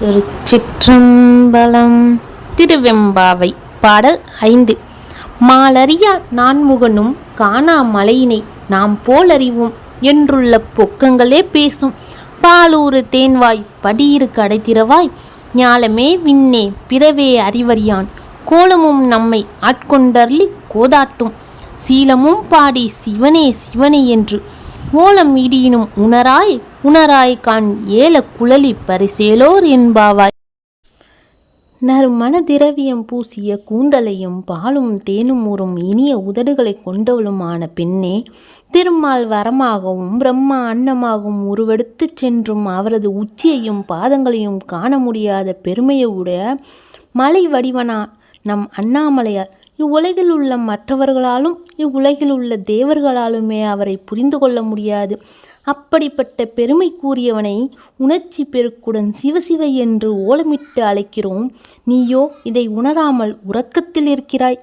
திருச்சிற்றம்பலம். திருவெம்பாவை. பாடல் 5. மாலறியார் நான்முகனும் காணா மலையினை நாம் போலறிவோம் என்றுள்ள பொக்கங்களே பேசும். பாலூறு தேன்வாய் படியிரு கடைத்திரவாய் ஞாலமே விண்ணே பிறவே அறிவறியான் கோலமும் நம்மை ஆட்கொண்டர்லி கோதாட்டும் சீலமும் பாடி சிவனே சிவனே என்று ஓலம் இடியினும் உணராய் உணராய் கான் ஏல குழலி பரிசேலோர் என்பாவாய். நறுமண திரவியம் பூசிய கூந்தலையும் பாலும் தேனும் ஊறும் இனிய உதடுகளை கொண்டவளுமான பெண்ணே, திருமால் வரமாகவும் பிரம்மா அன்னமாகவும் உருவெடுத்து சென்றும் அவரது உச்சியையும் பாதங்களையும் காண முடியாத பெருமையுடைய மலை வடிவனா நம் அண்ணாமலையார் இவ்வுலகில் உள்ள மற்றவர்களாலும் இவ்வுலகில் உள்ள தேவர்களாலுமே அவரை புரிந்து கொள்ள முடியாது. அப்படிப்பட்ட பெருமை கூறியவனை உணர்ச்சி பெருக்குடன் சிவசிவ என்று ஓலமிட்டு அழைக்கிறோம். நீயோ இதை உணராமல் உறக்கத்தில் இருக்கிறாய்.